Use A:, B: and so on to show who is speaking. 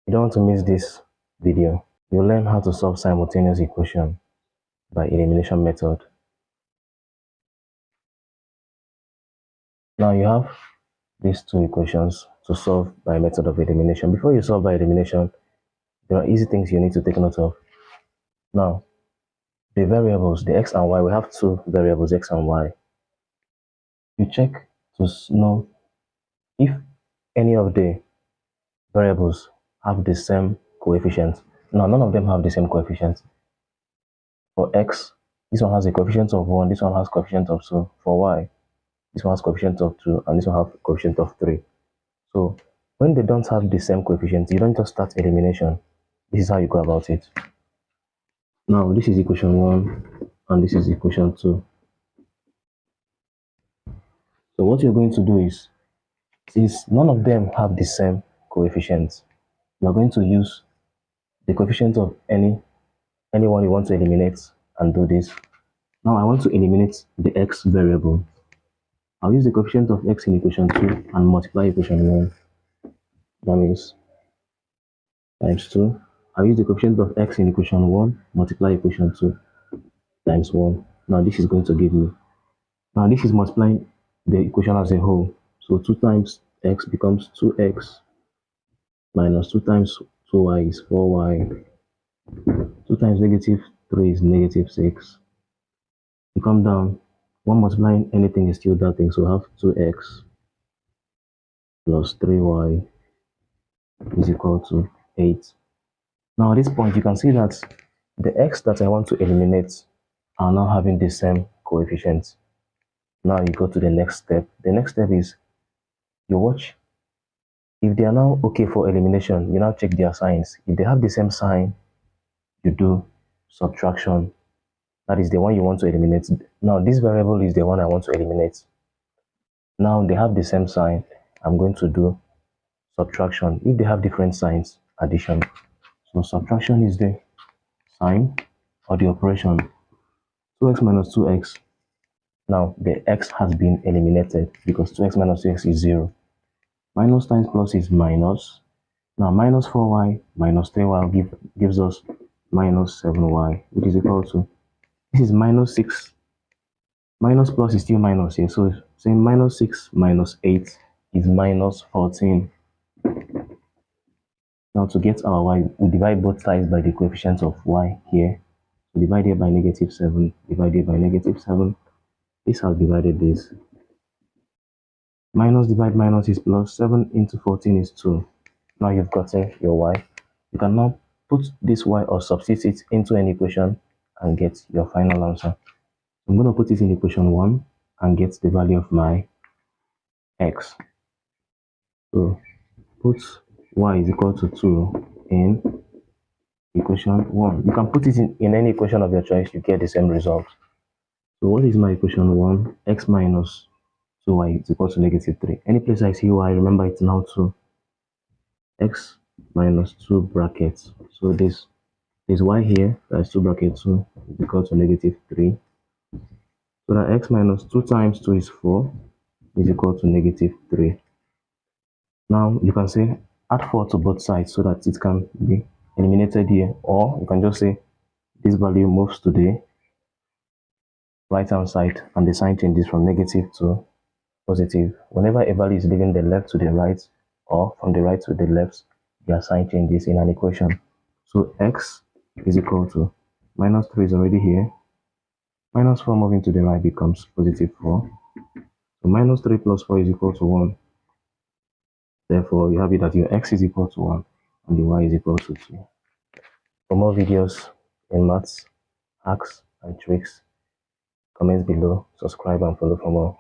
A: You don't want to miss this video. You'll learn how to solve simultaneous equation by elimination method. Now you have these two equations to solve by method of elimination. Before you solve by elimination, there are easy things you need to take note of. Now, the variables, the x and y, we have two variables, x and y. You check to know if any of the variables have the same coefficient. Now, none of them have the same coefficient. For x, this one has a coefficient of 1, this one has coefficient of 2. For y, this one has coefficient of 2, and this one has coefficient of 3. So, when they don't have the same coefficient, you don't just start elimination. This is how you go about it. Now, this is equation 1, and this is equation 2. So, what you're going to do is, since none of them have the same coefficients, you're going to use the coefficient of anyone you want to eliminate and do this. Now, I want to eliminate the x variable. I'll use the coefficient of x in equation 2 and multiply equation 1. That means times 2. I'll use the coefficient of x in equation 1, multiply equation 2 times 1. Now this is going to give me. Now this is multiplying the equation as a whole. So 2 times x becomes 2x minus 2 times 2y is 4y. 2 times negative 3 is negative 6. You come down. 1 multiplying anything is still that thing. So I have 2x plus 3y is equal to 8. Now at this point, you can see that the x that I want to eliminate are now having the same coefficients. Now you go to the next step. The next step is you watch. If they are now okay for elimination, you now check their signs. If they have the same sign, you do subtraction. That is the one you want to eliminate. Now this variable is the one I want to eliminate. Now they have the same sign. I'm going to do subtraction. If they have different signs, addition. So subtraction is the sign or the operation. 2x minus 2x. Now the x has been eliminated because 2x minus 2x is 0. Minus times plus is minus. Now minus 4y minus 3y gives us minus 7y, which is equal to, this is minus 6. Minus plus is still minus here. So saying minus 6 minus 8 is minus 14. Now to get our y, we divide both sides by the coefficient of y here. So divide here by negative 7, divide here by negative 7. This has divided this. Minus divide minus is plus. 7 into 14 is 2. Now you've gotten your y. You can now put this y or substitute it into an equation and get your final answer. I'm going to put it in equation 1 and get the value of my x. So put y is equal to 2 in equation 1. You can put it in any equation of your choice, you get the same result. So what is my equation 1? X minus 2y is equal to negative 3. Any place I see y, remember it's now 2. X minus 2 brackets. So this y here, that's 2 brackets 2 is equal to negative 3. So that x minus 2 times 2 is 4 is equal to negative 3. Now you can say add 4 to both sides so that it can be eliminated here, or you can just say this value moves to the right hand side and the sign changes from negative to positive. Whenever a value is leaving the left to the right or from the right to the left, their sign changes in an equation. So x is equal to minus 3 is already here. Minus 4 moving to the right becomes positive 4. So minus 3 plus 4 is equal to 1. Therefore, you have it that your x is equal to 1 and the y is equal to 2. For more videos in maths, hacks, and tricks, comment below, subscribe and follow for more.